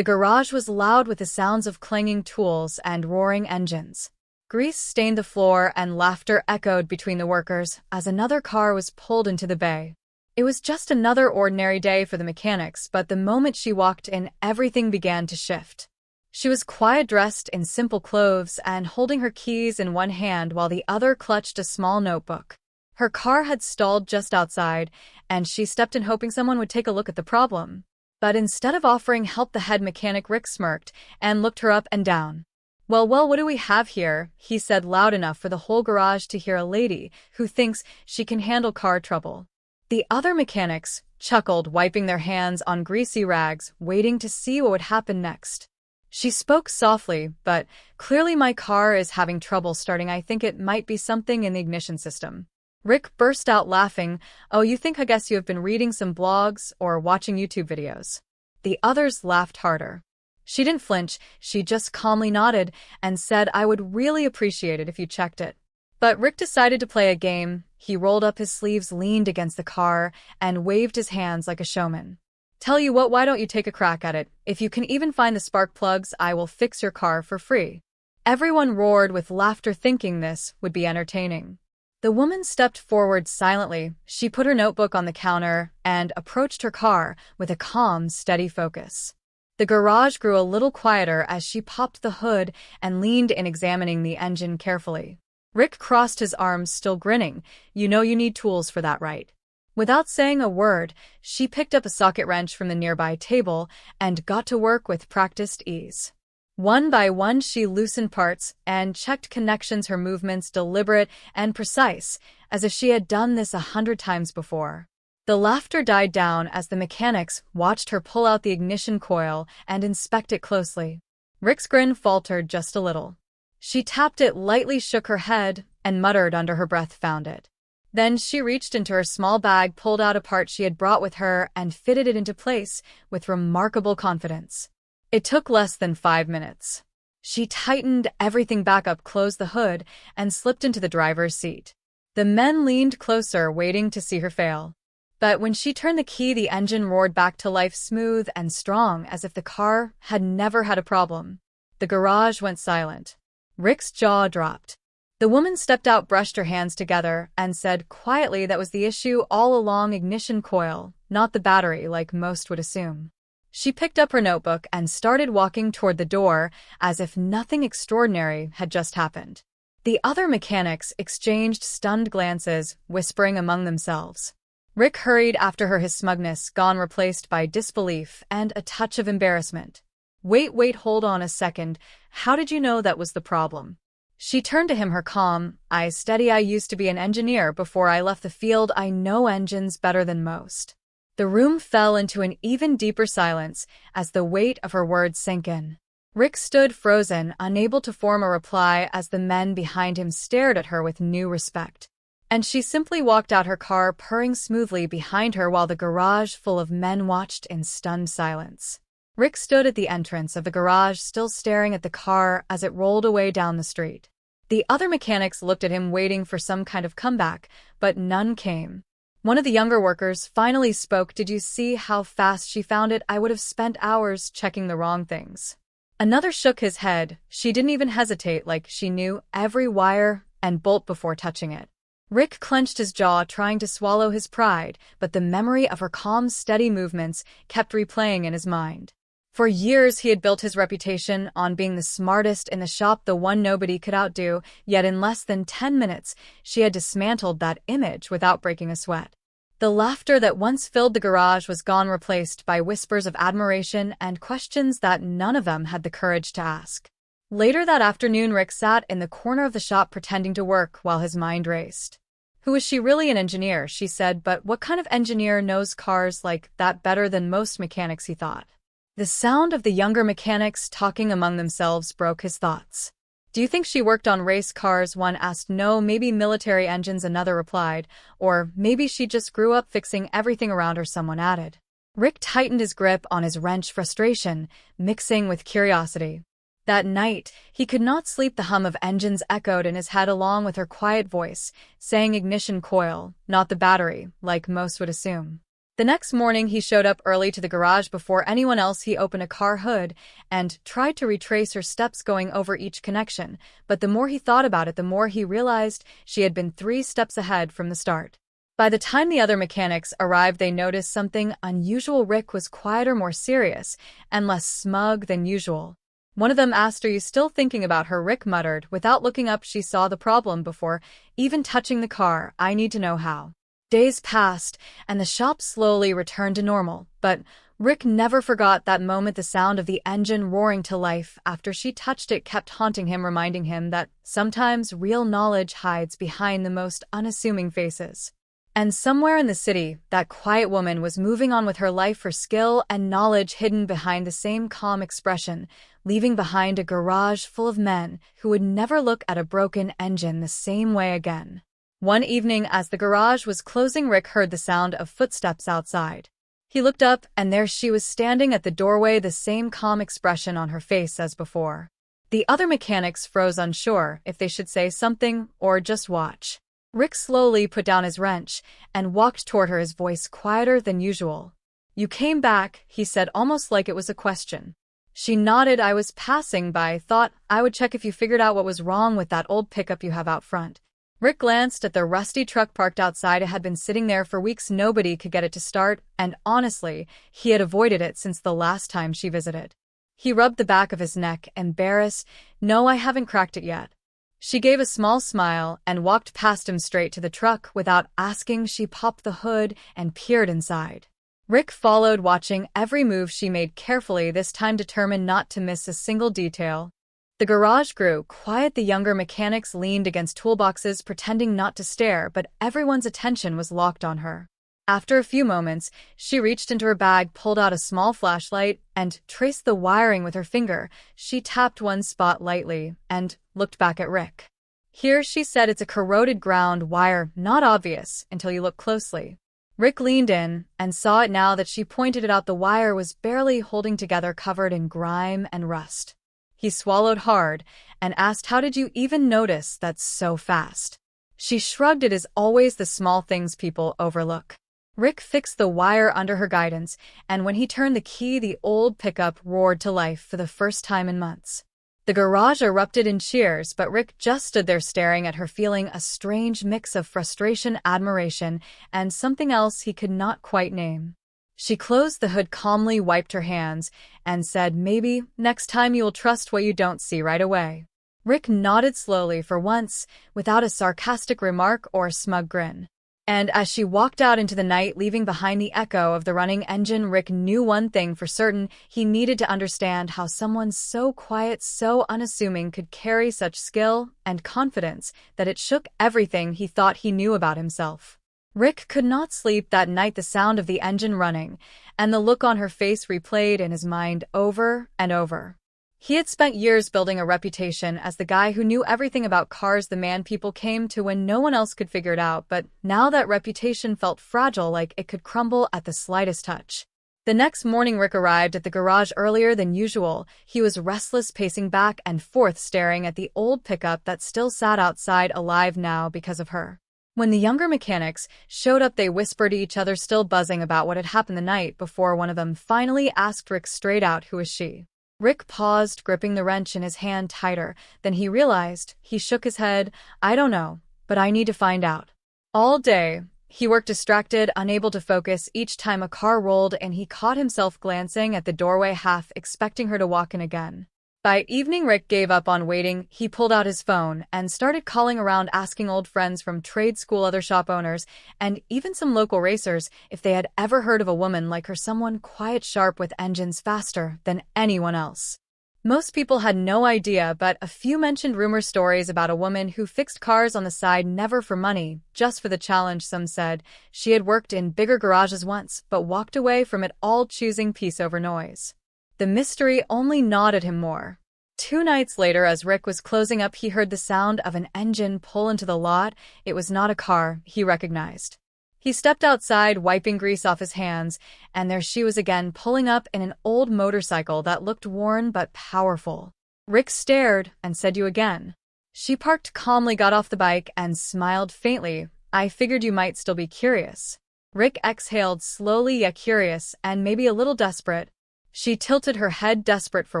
The garage was loud with the sounds of clanging tools and roaring engines. Grease stained the floor and laughter echoed between the workers as another car was pulled into the bay. It was just another ordinary day for the mechanics, but the moment she walked in, everything began to shift. She was quiet, dressed in simple clothes and holding her keys in one hand while the other clutched a small notebook. Her car had stalled just outside, and she stepped in hoping someone would take a look at the problem. But instead of offering help, the head mechanic Rick smirked and looked her up and down. Well, what do we have here?" he said loud enough for the whole garage to hear. "A lady who thinks she can handle car trouble." The other mechanics chuckled, wiping their hands on greasy rags, waiting to see what would happen next. She spoke softly, but clearly, "My car is having trouble starting. I think it might be something in the ignition system." Rick burst out laughing. "Oh, you think? I guess you have been reading some blogs or watching YouTube videos." The others laughed harder. She didn't flinch, she just calmly nodded and said, "I would really appreciate it if you checked it." But Rick decided to play a game. He rolled up his sleeves, leaned against the car, and waved his hands like a showman. "Tell you what, why don't you take a crack at it? If you can even find the spark plugs, I will fix your car for free." Everyone roared with laughter, thinking this would be entertaining. The woman stepped forward silently. She put her notebook on the counter and approached her car with a calm, steady focus. The garage grew a little quieter as she popped the hood and leaned in, examining the engine carefully. Rick crossed his arms, still grinning. "You know you need tools for that, right?" Without saying a word, she picked up a socket wrench from the nearby table and got to work with practiced ease. One by one, she loosened parts and checked connections, her movements deliberate and precise, as if she had done this 100 times before. The laughter died down as the mechanics watched her pull out the ignition coil and inspect it closely. Rick's grin faltered just a little. She tapped it lightly, shook her head, and muttered under her breath, "Found it." Then she reached into her small bag, pulled out a part she had brought with her, and fitted it into place with remarkable confidence. It took less than 5 minutes. She tightened everything back up, closed the hood, and slipped into the driver's seat. The men leaned closer, waiting to see her fail. But when she turned the key, the engine roared back to life, smooth and strong, as if the car had never had a problem. The garage went silent. Rick's jaw dropped. The woman stepped out, brushed her hands together, and said quietly, "That was the issue all along, ignition coil, not the battery like most would assume." She picked up her notebook and started walking toward the door as if nothing extraordinary had just happened. The other mechanics exchanged stunned glances, whispering among themselves. Rick hurried after her, his smugness gone, replaced by disbelief and a touch of embarrassment. Wait, hold on a second. How did you know that was the problem?" She turned to him, her calm eyes steady. "I used to be an engineer before I left the field. I know engines better than most." The room fell into an even deeper silence as the weight of her words sank in. Rick stood frozen, unable to form a reply as the men behind him stared at her with new respect. And she simply walked out, her car purring smoothly behind her while the garage full of men watched in stunned silence. Rick stood at the entrance of the garage, still staring at the car as it rolled away down the street. The other mechanics looked at him, waiting for some kind of comeback, but none came. One of the younger workers finally spoke. "Did you see how fast she found it? I would have spent hours checking the wrong things." Another shook his head. "She didn't even hesitate, like she knew every wire and bolt before touching it." Rick clenched his jaw, trying to swallow his pride, but the memory of her calm, steady movements kept replaying in his mind. For years, he had built his reputation on being the smartest in the shop, the one nobody could outdo, yet in less than 10 minutes, she had dismantled that image without breaking a sweat. The laughter that once filled the garage was gone, replaced by whispers of admiration and questions that none of them had the courage to ask. Later that afternoon, Rick sat in the corner of the shop pretending to work while his mind raced. "Who is she? Really an engineer," she said, "but what kind of engineer knows cars like that better than most mechanics?" he thought. The sound of the younger mechanics talking among themselves broke his thoughts. "Do you think she worked on race cars?" one asked. "No, maybe military engines," another replied. "Or maybe she just grew up fixing everything around her," someone added. Rick tightened his grip on his wrench, frustration mixing with curiosity. That night, he could not sleep. The hum of engines echoed in his head along with her quiet voice, saying ignition coil, not the battery, like most would assume. The next morning, he showed up early to the garage before anyone else. He opened a car hood and tried to retrace her steps going over each connection, but the more he thought about it, the more he realized she had been 3 steps ahead from the start. By the time the other mechanics arrived, they noticed something unusual. Rick was quieter, more serious, and less smug than usual. One of them asked, "Are you still thinking about her?" Rick muttered. Without looking up, she saw the problem before even touching the car. "I need to know how." Days passed, and the shop slowly returned to normal, but Rick never forgot that moment. The sound of the engine roaring to life after she touched it kept haunting him, reminding him that sometimes real knowledge hides behind the most unassuming faces. And somewhere in the city, that quiet woman was moving on with her life, her skill and knowledge hidden behind the same calm expression, leaving behind a garage full of men who would never look at a broken engine the same way again. One evening, as the garage was closing, Rick heard the sound of footsteps outside. He looked up, and there she was standing at the doorway, the same calm expression on her face as before. The other mechanics froze, unsure if they should say something or just watch. Rick slowly put down his wrench and walked toward her, his voice quieter than usual. "You came back," he said, almost like it was a question. She nodded. "I was passing by. Thought I would check if you figured out what was wrong with that old pickup you have out front." Rick glanced at the rusty truck parked outside. It had been sitting there for weeks. Nobody could get it to start, and honestly, he had avoided it since the last time she visited. He rubbed the back of his neck, embarrassed. "No, I haven't cracked it yet." She gave a small smile and walked past him straight to the truck. Without asking, she popped the hood and peered inside. Rick followed, watching every move she made carefully, this time determined not to miss a single detail. The garage grew quiet. The younger mechanics leaned against toolboxes, pretending not to stare, but everyone's attention was locked on her. After a few moments, she reached into her bag, pulled out a small flashlight, and traced the wiring with her finger. She tapped one spot lightly and looked back at Rick. "Here," she said, "it's a corroded ground wire, not obvious until you look closely." Rick leaned in and saw it now that she pointed it out. The wire was barely holding together, covered in grime and rust. He swallowed hard and asked, "How did you even notice that so fast?" She shrugged. "It is always the small things people overlook." Rick fixed the wire under her guidance, and when he turned the key, the old pickup roared to life for the first time in months. The garage erupted in cheers, but Rick just stood there staring at her, feeling a strange mix of frustration, admiration, and something else he could not quite name. She closed the hood calmly, wiped her hands, and said, "Maybe next time you'll trust what you don't see right away." Rick nodded slowly, for once, without a sarcastic remark or a smug grin. And as she walked out into the night, leaving behind the echo of the running engine, Rick knew one thing for certain: he needed to understand how someone so quiet, so unassuming, could carry such skill and confidence that it shook everything he thought he knew about himself. Rick could not sleep that night. The sound of the engine running and the look on her face replayed in his mind over and over. He had spent years building a reputation as the guy who knew everything about cars, the man people came to when no one else could figure it out, but now that reputation felt fragile, like it could crumble at the slightest touch. The next morning, Rick arrived at the garage earlier than usual. He was restless, pacing back and forth, staring at the old pickup that still sat outside, alive now because of her. When the younger mechanics showed up, they whispered to each other, still buzzing about what had happened the night before. One of them finally asked Rick straight out, "Who is she?" Rick paused, gripping the wrench in his hand tighter. Then he realized. He shook his head. "I don't know, but I need to find out." All day, he worked distracted, unable to focus. Each time a car rolled in, he caught himself glancing at the doorway, half expecting her to walk in again. By evening, Rick gave up on waiting. He pulled out his phone and started calling around, asking old friends from trade school, other shop owners, and even some local racers if they had ever heard of a woman like her, someone quiet, sharp, with engines faster than anyone else. Most people had no idea, but a few mentioned rumor stories about a woman who fixed cars on the side, never for money, just for the challenge. Some said she had worked in bigger garages once, but walked away from it all, choosing peace over noise. The mystery only gnawed him more. 2 nights later, as Rick was closing up, he heard the sound of an engine pull into the lot. It was not a car he recognized. He stepped outside, wiping grease off his hands, and there she was again, pulling up in an old motorcycle that looked worn but powerful. Rick stared and said, "You again." She parked calmly, got off the bike, and smiled faintly. "I figured you might still be curious." Rick exhaled slowly yet curious, and maybe a little desperate. She tilted her head. Desperate for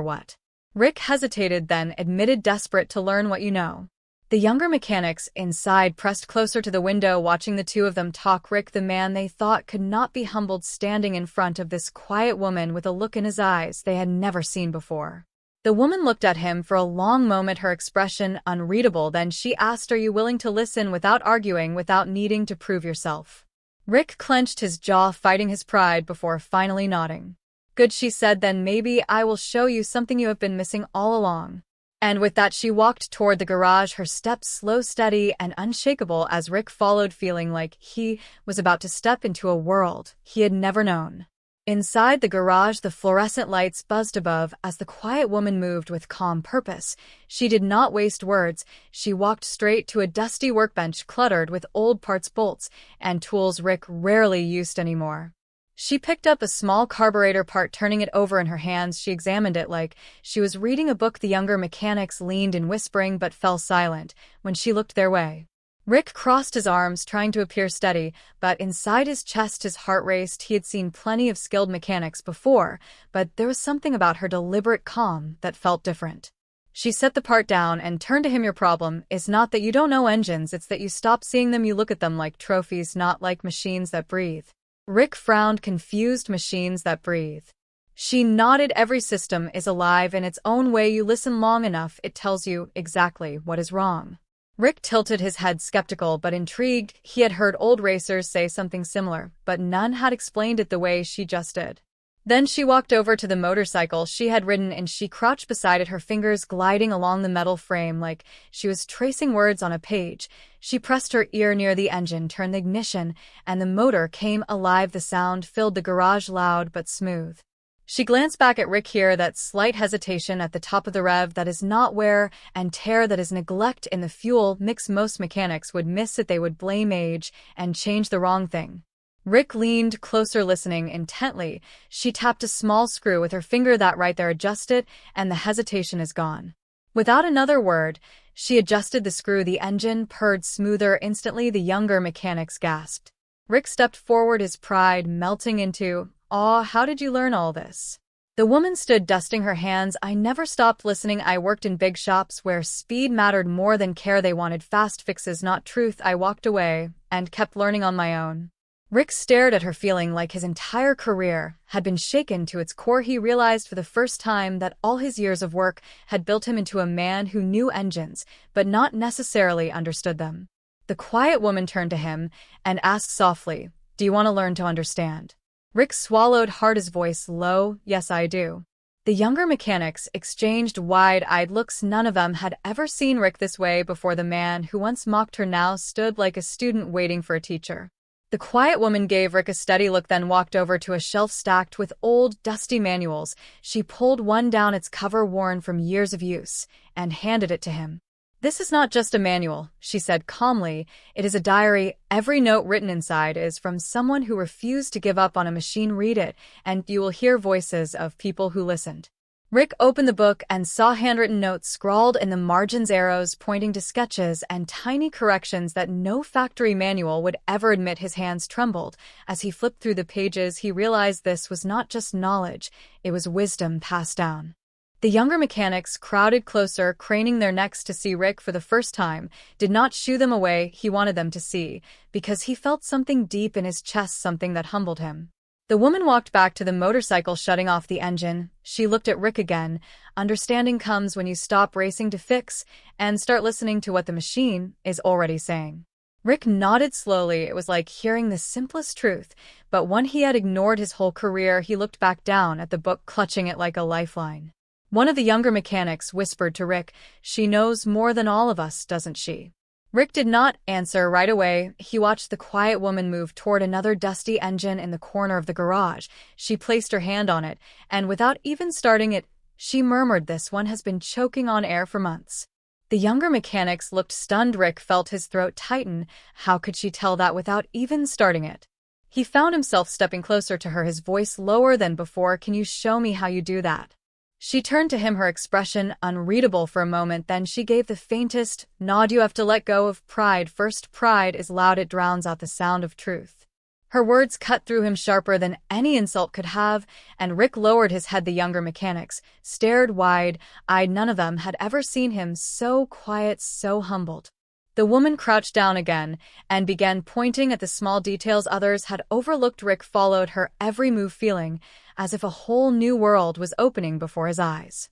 what? Rick hesitated, then admitted, desperate to learn what you know. The younger mechanics inside pressed closer to the window, watching the two of them talk. Rick, the man they thought could not be humbled, standing in front of this quiet woman with a look in his eyes they had never seen before. The woman looked at him for a long moment, her expression unreadable. Then she asked, "Are you willing to listen without arguing, without needing to prove yourself?" Rick clenched his jaw, fighting his pride, before finally nodding. "Good," she said, "then maybe I will show you something you have been missing all along." And with that, she walked toward the garage, her steps slow, steady, and unshakable as Rick followed, feeling like he was about to step into a world he had never known. Inside the garage, the fluorescent lights buzzed above as the quiet woman moved with calm purpose. She did not waste words. She walked straight to a dusty workbench cluttered with old parts, bolts, and tools Rick rarely used anymore. She picked up a small carburetor part, turning it over in her hands. She examined it like she was reading a book. The younger mechanics leaned in, whispering, but fell silent when she looked their way. Rick crossed his arms, trying to appear steady, but inside his chest his heart raced. He had seen plenty of skilled mechanics before, but there was something about her deliberate calm that felt different. She set the part down and turned to him. "Your problem is not that you don't know engines, it's that you stop seeing them. You look at them like trophies, not like machines that breathe." Rick frowned, confused. Machines that breathe? She nodded. "Every system is alive in its own way. You listen long enough, it tells you exactly what is wrong." Rick tilted his head, skeptical but intrigued. He had heard old racers say something similar, but none had explained it the way she just did. Then she walked over to the motorcycle she had ridden, and she crouched beside it, her fingers gliding along the metal frame like she was tracing words on a page. She pressed her ear near the engine, turned the ignition, and the motor came alive. The sound filled the garage, loud but smooth. She glanced back at Rick. Here, that slight hesitation at the top of the rev, that is not wear and tear, that is neglect in the fuel mix. Most mechanics would miss it. They would blame age and change the wrong thing. Rick leaned closer, listening intently. She tapped a small screw with her finger. "That right there, adjust it, and the hesitation is gone." Without another word, she adjusted the screw. The engine purred smoother. Instantly, the younger mechanics gasped. Rick stepped forward, his pride melting into awe. "How did you learn all this?" The woman stood, dusting her hands. "I never stopped listening. I worked in big shops where speed mattered more than care. They wanted fast fixes, not truth. I walked away and kept learning on my own." Rick stared at her, feeling like his entire career had been shaken to its core. He realized for the first time that all his years of work had built him into a man who knew engines, but not necessarily understood them. The quiet woman turned to him and asked softly, "Do you want to learn to understand?" Rick swallowed hard, his voice low. "Yes, I do." The younger mechanics exchanged wide-eyed looks. None of them had ever seen Rick this way before. The man who once mocked her now stood like a student waiting for a teacher. The quiet woman gave Rick a steady look, then walked over to a shelf stacked with old, dusty manuals. She pulled one down, its cover worn from years of use, and handed it to him. "This is not just a manual," she said calmly. "It is a diary. Every note written inside is from someone who refused to give up on a machine. Read it, and you will hear voices of people who listened." Rick opened the book and saw handwritten notes scrawled in the margins, arrows pointing to sketches and tiny corrections that no factory manual would ever admit. His hands trembled. As he flipped through the pages, he realized this was not just knowledge, it was wisdom passed down. The younger mechanics crowded closer, craning their necks to see Rick for the first time, did not shoo them away. He wanted them to see, because he felt something deep in his chest, something that humbled him. The woman walked back to the motorcycle, shutting off the engine. She looked at Rick again. "Understanding comes when you stop racing to fix and start listening to what the machine is already saying." Rick nodded slowly. It was like hearing the simplest truth, but one he had ignored his whole career. He looked back down at the book, clutching it like a lifeline. One of the younger mechanics whispered to Rick, "She knows more than all of us, doesn't she?" Rick did not answer right away. He watched the quiet woman move toward another dusty engine in the corner of the garage. She placed her hand on it, and without even starting it, she murmured, "This one has been choking on air for months." The younger mechanics looked stunned. Rick felt his throat tighten. How could she tell that without even starting it? He found himself stepping closer to her, his voice lower than before. "Can you show me how you do that?" She turned to him, her expression unreadable for a moment. Then she gave the faintest nod. "You have to let go of pride first. Pride is loud, it drowns out the sound of truth." Her words cut through him sharper than any insult could have, and Rick lowered his head. The younger mechanics stared wide-eyed. None of them had ever seen him so quiet, so humbled. The woman crouched down again and began pointing at the small details others had overlooked. Rick followed her every move, feeling as if a whole new world was opening before his eyes.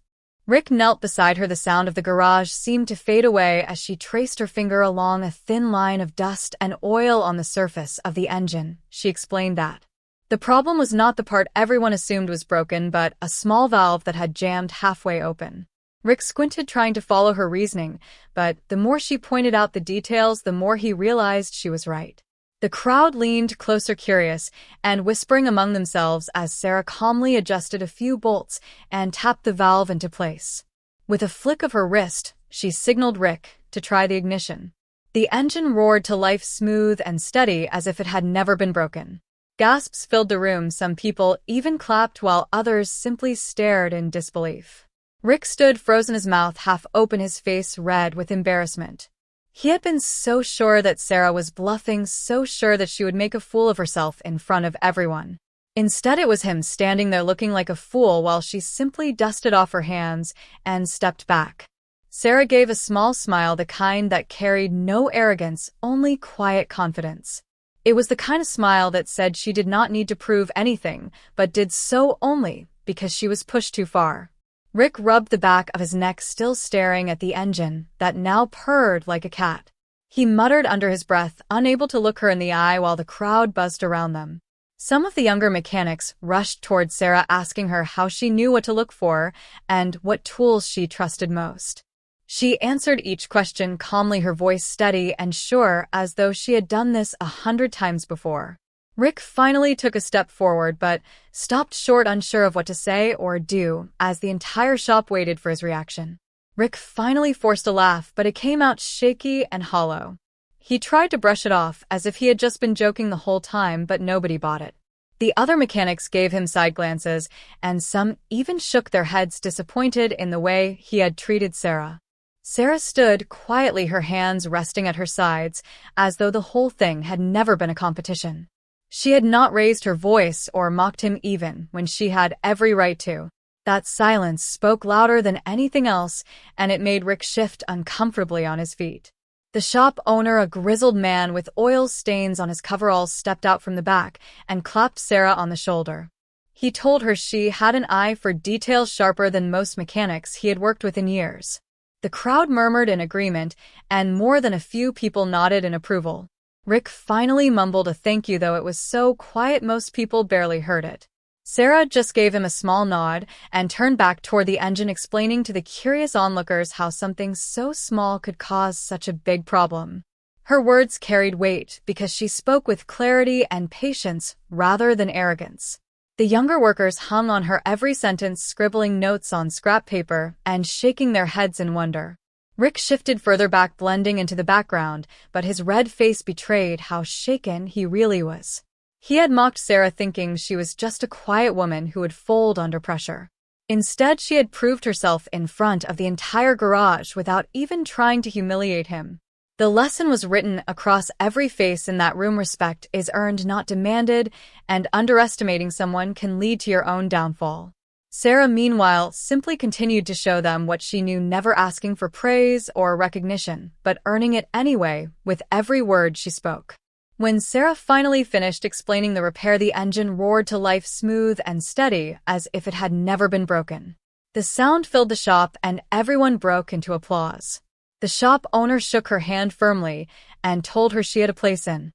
Rick knelt beside her. The sound of the garage seemed to fade away as she traced her finger along a thin line of dust and oil on the surface of the engine. She explained that the problem was not the part everyone assumed was broken, but a small valve that had jammed halfway open. Rick squinted, trying to follow her reasoning, but the more she pointed out the details, the more he realized she was right. The crowd leaned closer, curious and whispering among themselves as Sarah calmly adjusted a few bolts and tapped the valve into place. With a flick of her wrist, she signaled Rick to try the ignition. The engine roared to life, smooth and steady as if it had never been broken. Gasps filled the room. Some people even clapped while others simply stared in disbelief. Rick stood frozen, his mouth half open, his face red with embarrassment. He had been so sure that Sarah was bluffing, so sure that she would make a fool of herself in front of everyone. Instead, it was him standing there looking like a fool while she simply dusted off her hands and stepped back. Sarah gave a small smile, the kind that carried no arrogance, only quiet confidence. It was the kind of smile that said she did not need to prove anything, but did so only because she was pushed too far. Rick rubbed the back of his neck, still staring at the engine that now purred like a cat. He muttered under his breath, unable to look her in the eye, while the crowd buzzed around them. Some of the younger mechanics rushed toward Sarah, asking her how she knew what to look for and what tools she trusted most. She answered each question calmly, her voice steady and sure, as though she had done this 100 times before. Rick finally took a step forward, but stopped short, unsure of what to say or do, as the entire shop waited for his reaction. Rick finally forced a laugh, but it came out shaky and hollow. He tried to brush it off, as if he had just been joking the whole time, but nobody bought it. The other mechanics gave him side glances, and some even shook their heads, disappointed in the way he had treated Sarah. Sarah stood quietly, her hands resting at her sides, as though the whole thing had never been a competition. She had not raised her voice or mocked him even when she had every right to. That silence spoke louder than anything else, and it made Rick shift uncomfortably on his feet. The shop owner, a grizzled man with oil stains on his coveralls, stepped out from the back and clapped Sarah on the shoulder. He told her she had an eye for detail sharper than most mechanics he had worked with in years. The crowd murmured in agreement, and more than a few people nodded in approval. Rick finally mumbled a thank you, though it was so quiet most people barely heard it. Sarah just gave him a small nod and turned back toward the engine, explaining to the curious onlookers how something so small could cause such a big problem. Her words carried weight because she spoke with clarity and patience rather than arrogance. The younger workers hung on her every sentence, scribbling notes on scrap paper and shaking their heads in wonder. Rick shifted further back, blending into the background, but his red face betrayed how shaken he really was. He had mocked Sarah, thinking she was just a quiet woman who would fold under pressure. Instead, she had proved herself in front of the entire garage without even trying to humiliate him. The lesson was written across every face in that room: respect is earned, not demanded, and underestimating someone can lead to your own downfall. Sarah, meanwhile, simply continued to show them what she knew, never asking for praise or recognition, but earning it anyway with every word she spoke. When Sarah finally finished explaining the repair, the engine roared to life, smooth and steady, as if it had never been broken. The sound filled the shop, and everyone broke into applause. The shop owner shook her hand firmly and told her she had a place in